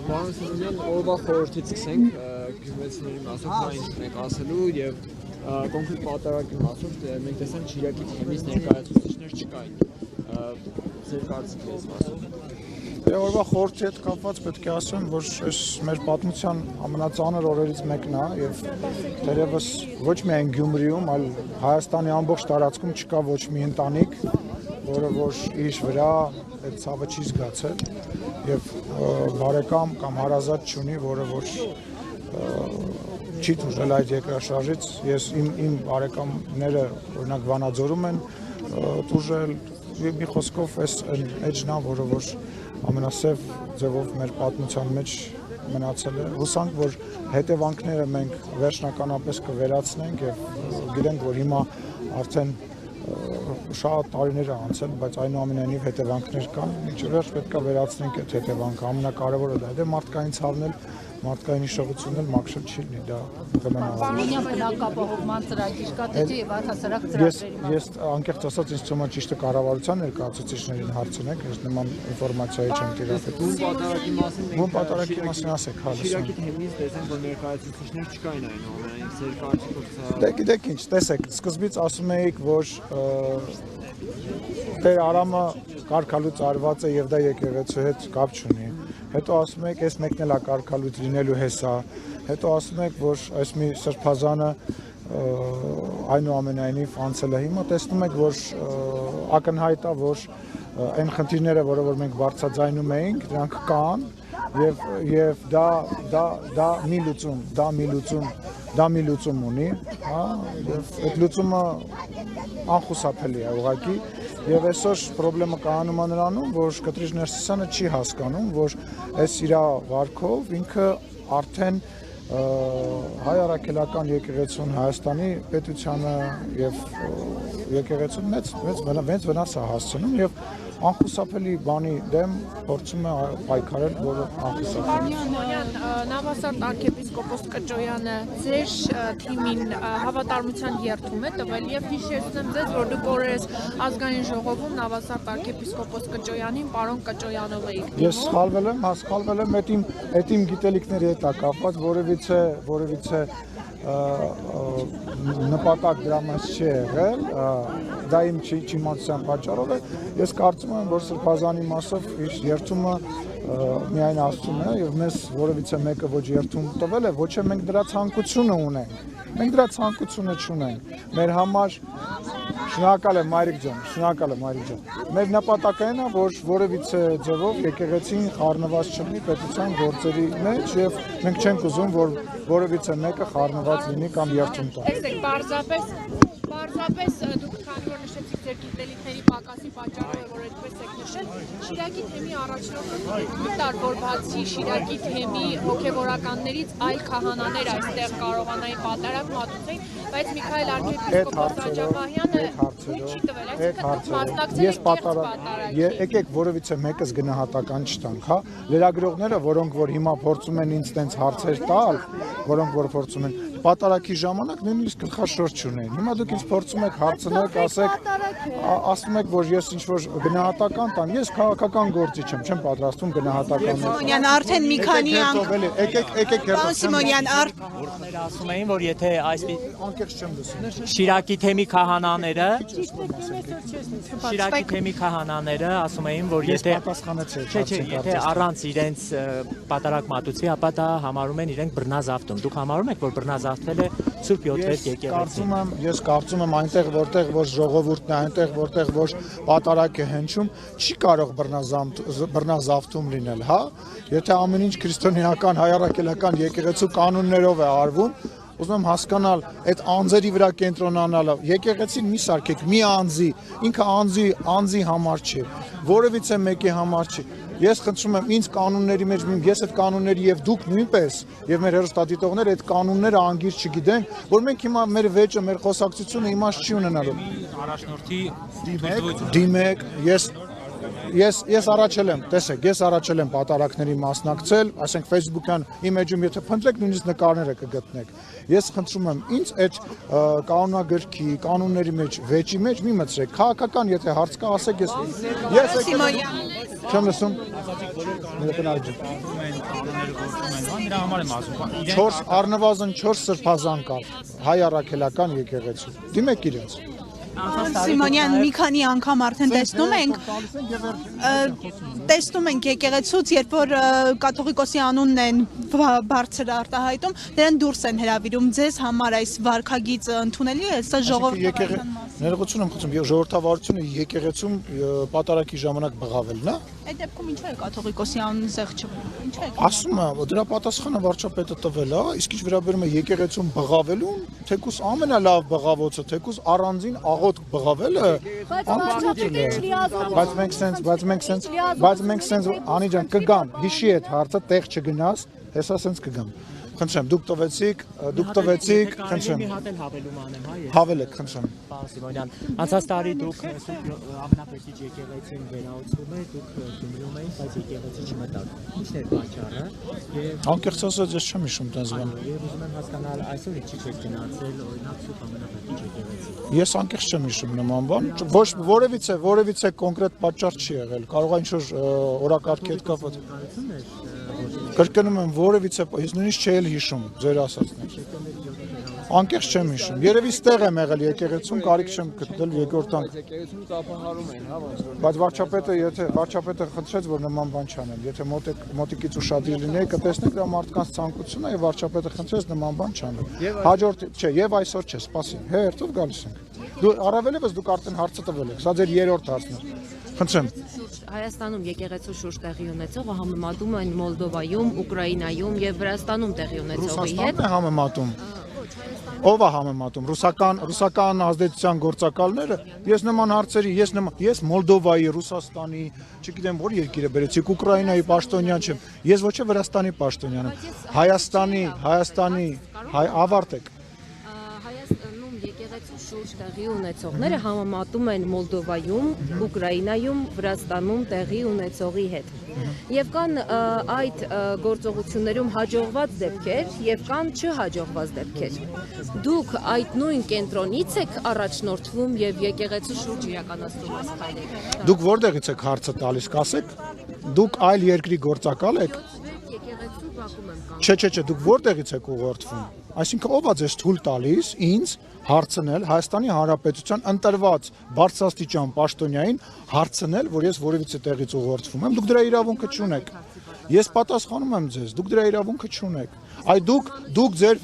Պարոն Սիմոնյան, օրվա խորհրդից սկսենք գյումրեցիների մասով դա ինչ ունենք ասելու եւ կոնկրետ պատարագի մասով մենք տեսանք Շիրակի թեմից ներկայացուցիչներ չկային։ Ձեր կարծիքն է այս մասով։ Օրվա խորհրդի հետ կապված պետք է ասեմ, որ այս մեր պատմության ամենածանր օրերից մեկն է եւ դերևս ոչ միայն Գյումրիում, այլ Հայաստանի ամբողջ տարածքում չկա ոչ մի ընտանիք, որը որ իր վրա այդ ցավը չի զգացել եւ բարեկամ կամ հարազատ չունի, որը որ չի դժել այդ երկրաշարժից։ Ես իմ բարեկամները օրինակ Վանաձորում են դժել մի խոսքով այս էջնա, որը որ ամենասև ձևով մեր պատմության մեջ մնացել է։ Հուսանք, որ հետևանքները մենք վերջնականապես կվերացնենք եւ գիտենք, որ հիմա արդեն շատ տարիներ է անցել, բայց այնուամենայնիվ հետևանքներ կան։ Ինչ վերջ պետք է վերացնենք այդ հետևանքը։ Ամենակարևորը դա է մարդկային ցավն էլ, մարդկային հիշողությունն էլ մաքրել չի լինի, դա Պարոնյան բնակապահովման ծրագիր կա, թե եւ առհասարակ ծրագրերի Ես անկեղծ ասած ինձ թվում է ճիշտը կառավարության ներկայացուցիչներին հարցնեք, ես նման ինֆորմացիայի չեմ տիրապետում։ Ում պատարագի մասին ասեք, հալը։ Շիրակի թեմից տեսանք, որ ներկայացուցիչներ չկային այնուամենայնիվ ձեր կարծիքով։ Դե գիտեք ինչ, տեսեք, սկզբից ասում էիք, որ Տեր Արամը կարգալուց արված է եւ դա եկեղեցու հետ կապ չունի։ Հետո ասում եք, այս մեկն էլ է կարգալուց լինելու հեսա։ Հետո ասում եք, որ այս մի սրբազանը այնուամենայնիվ անցել է։ Հիմա տեսնում եք, որ ակնհայտ է, որ այն խնդիրները, որը մենք բարձրաձայնում էինք, դրանք կան եւ դա մի լուծում ունի, հա, եւ այդ լուծումը անխուսափելի է ուղղակի եւ այսօր խնդրեմը կայանում է նրանում, որ Կտրիչ Ներսիսյանը չի հասկանում, որ այս իր վարքով ինքը արդեն հայ առաքելական եկեղեցուն Հայաստանի պետությանը եւ եկեղեցուն մեծ վնաս է հասցնում եւ անխուսափելի բանի դեմ փորձում է պայքարել, որը անխուսափելի է։ Նավասարդ arczepiskopos Կճոյանը ձեր թիմին հավատարմության երթում է տվել եւ հիշեցնեմ ձեզ, որ դուք օրերս ազգային ժողովում Նավասարդ arczepiskopos Կճոյանին պարոն Կճոյանով էիք։ Ես սխալվել եմ, այդ իմ գիտելիքների հետ է կապված, որևիցե նպատակ դրա մեջ չի եղել, դա իմ չիմացության պատճառով է։ Ես կարծում եմ, որ սրբազանի մասով իր երթումը միայն Աստծուն է եւ մեզ որևիցե մեկը ոչ երթում տվել է, ոչ է մենք դրա ցանկությունը ունենք։ Մենք դրա ցանկությունը չունենք։ Մեր համար շնորհակալ եմ Մայրիկ ջան։ Մեր նպատակը այն է, որ որևիցե ձևով եկեղեցին խառնված չլինի պետության գործերի մեջ եւ մենք չենք ուզում, որ որևիցե մեկը խառնված լինի կամ երթում տա։ Պարզապես դուք քանի որ նշեցիք ձեր գիտելիքների պակասի պատճառով, որ այդպես եք նշել, Շիրակի թեմի առաջնորդը տար, որ բացի Շիրակի թեմի հոգևորականներից այլ քահանաներ այստեղ կարողանային պատարագ մատուցեին, բայց Միքայել arczepiskopos Աջապահյանը չի տվել, այսինքն մասնակցել պատարագի։ Եկեք որևիցե մեկս գնահատական չտանք, հա։ Լրագրողները, որոնք որ հիմա փորձում են ինձ տենց հարցեր տալ, որոնք որ փորձում են պատարագի ժամանակ նույնիսկ գլխաշորջ չունեն։ Հիմա դուք ինձ փորձում եք հարցնել, ասում եք, որ ես ինչ-որ գնահատական տամ, ես քաղաքական գործիչ եմ, չեմ պատրաստվում գնահատական։ Սիմոնյան արդեն մի քանի անգամ եկեք Սիմոնյան ասում էին, որ եթե այսպես անկեղծ չեմ լսում։ Շիրակի թեմի քահանաները ասում էին, որ եթե առանց իրենց պատարագ մատուցի, ապա դա համարում են իրենք բռնազավթում։ Դուք համարում եք, որ բռնազավթվել է Սուրբ Յոթերորդ եկեղեցին։ Ես կարծում եմ այնտեղ, որտեղ որ ժողովուրդն է, այնտեղ, որտեղ որ պատարագ է հնչում, չի կարող բռնազավթում լինել, հա։ Եթե ամեն ինչ քրիստոնեական հայ առաքելական եկեղեցու կանոններով է արվում, ուզում եմ հասկանալ այդ անձերի վրա կենտրոնանալը, եկեղեցին մի սարքեք, մի անձի, ինքը անձի համար չի, որևիցե մեկի համար չի։ Ես խնդրում եմ ինձ կանոնների մեջ, ես այդ կանոնների եւ դուք նույնպես եւ մեր հեռուստադիտողները այդ կանոնները անգիր չգիտեն, որ մենք հիմա մեր վեճը, մեր խոսակցությունը իմաստ չի ունենալու։ Առաջնորդի դիմեք, ես առաջել եմ, տեսեք, ես առաջել եմ պատարակների մասնակցել, ասենք Facebook-յան իմեջում եթե փնտրեք, նույնիսկ նկարները կգտնեք։ Ես խնդրում եմ, ինձ այդ կանոնագրքի, կանոնների մեջ, վեճի մեջ մի մտցրեք, քաղաքական եթե հարց կա, ասեք, ես Չեմ լսում։ Դրա համար եմ ասում։ 4 առնվազն 4 սրբազան կար հայ առաքելական եկեղեցու։ Դիմեք իրենց։ Սիմոնյան, մի քանի անգամ արդեն տեսնում ենք եկեղեցուց, երբ որ կաթողիկոսի անունն են բարձր արտահայտում, նրան դուրս են հրավիրում, ձեզ համար այս վարքագիծը ընդունելի է, սա ժողովրդավարության մասին։ Ներողություն եմ խնդրում, ժողովրդավարությունը եկեղեցում պատարակի ժամանակ բղավելն է։ Այդ դեպքում ինչու է կաթողիկոսի անունը զեղ չբռնում։ Ինչու է։ Ասում եմ, դրա պատասխանը վարչապետը տվել է, իսկ ինչ վերաբերում է եկեղեցում բղավելուն, թեկուզ ամենալավ բղավոցը, թեկուզ առանձին աղոթք բղավելը, բայց մենք սենց անի ջան կգամ, հիշի այդ հարցը տեղ չգնաս, հեսա սենց կգամ։ Խնդրեմ, դուք տվեցիք, խնդրեմ։ Մի հատ էլ հավելում անեմ, հա։ Հավելեք, խնդրեմ։ Պարոն Սիմոնյան, անցած տարի դուք ամենապետիչ եկեղեցին վերահսկում եք, դուք Գյումրիում եք, բայց եկեղեցի չմտաք։ Ի՞նչն է պատճառը։ Եվ Անկեղծ ասած, ես չեմ հիշում տես բան։ Եվ ուզում եմ հասկանալ, այսօր ինչի՞ չեք գնացել, օրինակ սուտ ամենապետիչ եկեղեցի։ Ես անկեղծ չեմ հիշում նման բան, ոչ որևիցե կոնկրետ պատճառ չի եղել։ Կարող է ինչ-որ օրակարգի հետ կապված։ Կրկնում եմ, որևիցե, ես նույնիսկ չէի հիշում ձեր ասածներ։ Անկեղծ չեմ հիշում։ Երևի ստեղ եմ եղել եկեղեցում, կարիք չեմ գտնել երկրորդ անգամ։ Եկեղեցում ծափահարում են, հա, ոնց որ։ Բայց վարչապետը խնդրեց, որ նման բան չանեմ։ Եթե մոտիկից ուշադիր լինեի, կտեսնեք դրա մարդկանց ցանկությունը եւ վարչապետը խնդրեց նման բան չանել։ Հաջորդ, չէ, եւ այսօր չէ, սպասի։ Հերթով գալիս ենք։ Դու առավելևս դուք արդեն հարցը տվել եք։ Սա ձեր երրորդ հարցն է։ Խնդրեմ։ Հայաստանում եկեղեցու շուրջ տեղի ունեցողը համեմատում են Մոլդովայում, Ուկրաինայում եւ Վրաստանում տեղի ունեցողի հետ։ Ռուսաստանն է համեմատում։ Ով է համեմատում։ Ռուսական ազդեցության գործակալները։ Ես նման հարցերի, ես Մոլդովայի, Ռուսաստանի, չգիտեմ որ երկիրը բերեցիք, Ուկրաինայի պաշտոնյան չեմ։ Ես ոչ թե Վրաստանի պաշտոնյան եմ։ Հայաստանի ավարտեք։ Հայաստանում եկեղեցու շուրջ տեղի ունեցողները համեմատում են Մոլդովայում, Ուկրաինայում, Վրաստանում տեղի ունեցողի հետ։ Եվ կան այդ գործողություններում հաջողված դեպքեր եւ կան չհաջողված դեպքեր։ Դուք այդ նույն կենտրոնից եք առաջնորդվում եւ եկեղեցու շուրջ իրականացնում եք քայլեր։ Դուք որտեղից եք հարցը տալիս, կասեք։ Դուք այլ երկրի գործակալ եք։ Եկեղեցու Բաքվում եմ կանգ։ Չէ, դուք որտեղից եք ուղղորդվում։ Այսինքն ով է ձեզ թույլ տալիս ինձ հարցնել Հայաստանի Հանրապետության ընտրված բարձրաստիճան պաշտոնյային հարցնել, որ ես որևիցե տեղից ուղղորդվում եմ, դուք դրա իրավունքը չունեք։ Ես պատասխանում եմ ձեզ, դուք դրա իրավունքը չունեք։ Այ դուք ձեր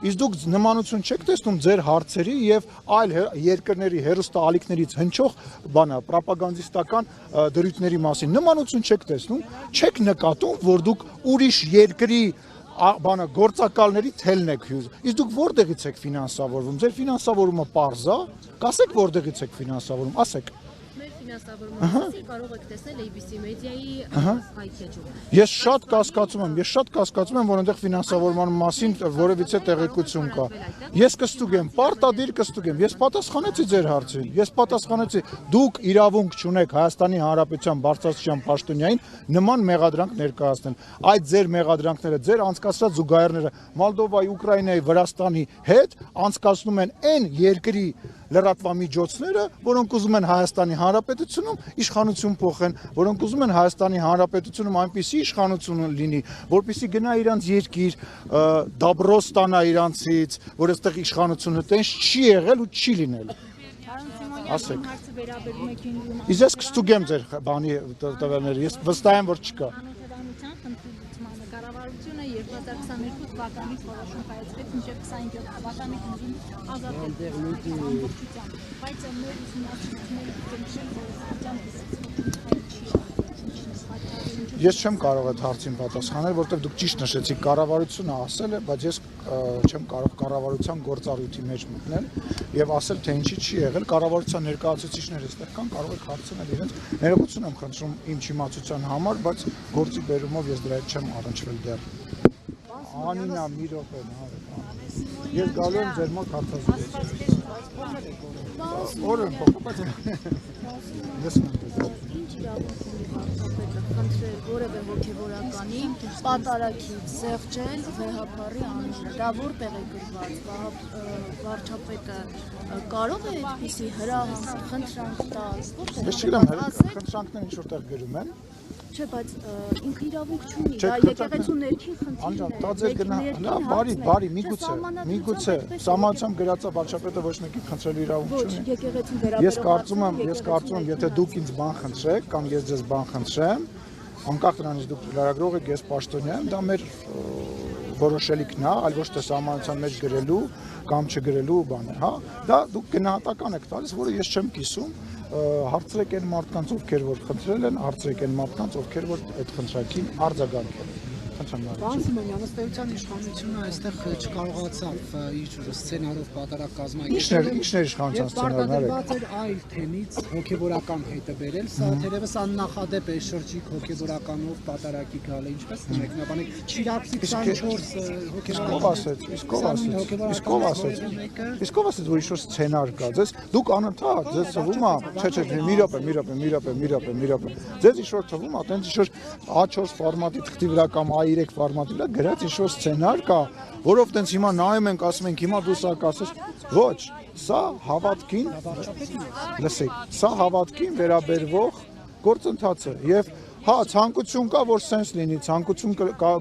իսկ դուք նմանություն չեք տեսնում ձեր հարցերի եւ այլ երկրների հերոստալիքներից հնչող բանա պրոպագանդիստական դրույթների մասին նմանություն չեք տեսնում, չեք նկատում, որ դուք ուրիշ երկրի բանը գործակալների թելն եք հյուզ։ Իսկ դուք որտեղից եք ֆինանսավորվում։ Ձեր ֆինանսավորումը պարզ է։ Կասեք որտեղից եք ֆինանսավորում, ասեք։ Մեր ֆինանսավորումը կարող եք տեսնել ABC մեդիայի հայտարարում։ Ես շատ կասկածում եմ, որ այնտեղ ֆինանսավորման մասին որևիցե տեղեկություն կա։ Ես կստուգ եմ, պարտադիր կստուգ եմ։ Ես պատասխանեցի ձեր հարցին։ Ես պատասխանեցի, դուք իրավունք չունեք Հայաստանի Հանրապետության բարձրաստիճան պաշտոնյային նման մեղադրանք ներկայացնել։ Այդ ձեր մեղադրանքները, ձեր անցկացրած զուգահեռները Մոլդովայի, Ուկրաինայի, Վրաստանի հետ անցկացնում են այն երկրի լրատվամիջոցները, որոնք ուզում են Հայաստանի Հանրապետությունում իշխանություն փոխեն, որոնք ուզում են Հայաստանի Հանրապետությունում այնպիսի իշխանություն լինի, որպեսզի գնա իրանց երկիր, դաբրո ստանա իրանցից, որ այստեղ իշխանությունը տենց չի եղել ու չի լինել։ Ասեք։ Իսկ ես կստուգեմ ձեր բանի տվյալները, ես վստահ եմ, որ չկա։ Կառավարությունը 2022 թվականից որոշում կայացրեց մինչև 25 թվականի կնքում ազատել ամբողջությամբ, բայց մեր ուսումնասիրությունները կնշեն, որ Ես չեմ կարող այդ հարցին պատասխանել, որովհետև դուք ճիշտ նշեցիք, կառավարությունը ասել է, բայց ես չեմ կարող կառավարության գործառույթի մեջ մտնել եւ ասել, թե ինչի չի եղել, կառավարության ներկայացուցիչները այստեղ կան, կարող եք հարցնել իրենց։ Ներողություն եմ խնդրում իմ չիմացության համար, բայց գործի բերումով ես դրա հետ չեմ առնչվել դեռ։ Անինա մի րոպե, ես գալու եմ ձեր մոտ հարցազրույց։ Օրը փոխում եմ։ Ես Ինչ իրավունք ունի վարչապետը խնդրել որևէ հոգևորականի պատարագից զեղչել վեհապարի անունը։ Դա որտեղ է գրված։ Վարչապետը կարող է այդպիսի հրահանգ խնդրանք տալ։ Ես չգիտեմ, խնդրանքները ինչ որտեղ գրում են։ Չէ, բայց ինքը իրավունք չունի, դա եկեղեցու ներքին խնդիրն է։ Դա ձեր գնա, բարի, միգուցե սահմանությամբ գրածա վարչապետը ոչ մեկի խնդրելու իրավունք չունի։ Ոչ, եկեղեցին վերաբերված։ Ես կարծում եմ, եթե դուք ինձ բան խնդրեք կամ ես ձեզ բան խնդրեմ, անկախ նրանից դուք լրագրող եք, ես պաշտոնյա եմ, դա մեր որոշելիքն է, այլ ոչ թե սահմանության մեջ գրելու կամ չգրելու բան է, հա։ Դա դուք գնահատական եք տալիս, որը ես չեմ կիսում, հարցրեք այն մարդկանց, ովքեր որ խնդրել են, հարցրեք այն մարդկանց, ովքեր որ այդ խնդրակին արձագանքել են։ Պարոն Սիմոնյան, ըստ էության իշխանությունը այստեղ չկարողացավ իր սցենարով պատարակ կազմակերպել։ Ինչն էր իշխանության սցենարները։ Բայց էր այլ թեմից հոգևորական հետը բերել, սա թերևս աննախադեպ է շրջիկ հոգևորականով պատարակի գալը, ինչպես կմեկնաբանեք։ Չիրակցի 24 հոգևորական։ Իսկ ով ասեց, որ ինչ-որ սցենար կա։ Դուք անընդհատ ձեզ թվում է, չէ, մի րոպե։ Ձեզ ինչ-որ թվում է, տենց ինչ-որ A4 ֆորմատի թղթի վրա կամ A3 ֆորմատի վրա գրած ինչ-որ սցենար կա, որով տենց հիմա նայում ենք, ասում ենք հիմա դու սա կասես, ոչ, սա հավատքին, լսեք, սա հավատքին վերաբերվող գործընթաց է եւ հա ցանկություն կա որ սենս լինի, ցանկություն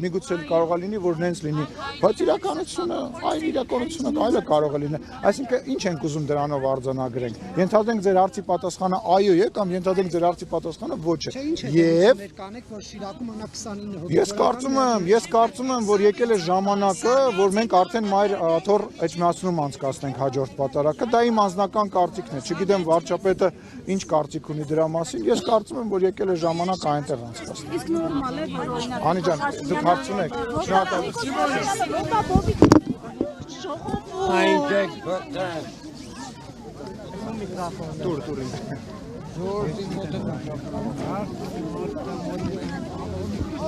միգուցե կարող է լինի որ նենց լինի, բայց իրականությունը, այլ իրականությունը այլը կարող է լինել, այսինքն ինչ ենք ուզում դրանով արձանագրենք, ենթադրենք ձեր հարցի պատասխանը այո է կամ ենթադրենք ձեր հարցի պատասխանը ոչ է, եւ ես կարծում եմ որ եկել է ժամանակը որ մենք արդեն մայր աթոռ էջմիածնում անցկացնենք հաջորդ պատարակը, դա իմ անձնական կարծիքն է, չգիտեմ վարչապետը ինչ կարծիք ունի դրա մասին, ես կարծում եմ որ եկել է ժամանակ այնտեղ Իսկ նորմալ է, որ օրինակ Անի ջան, դուք հարց ունեք։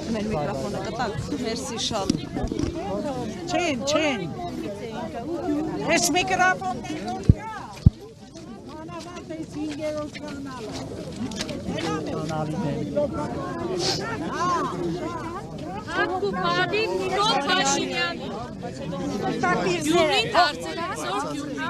Մեր միկրոֆոնը կտակ, մերսի շալ։ Չեն։ Ես միկրոֆոն Ակու բադի Նոտ Հաշիմյանի։ Յուրին դարձել է զոր Գյումրի։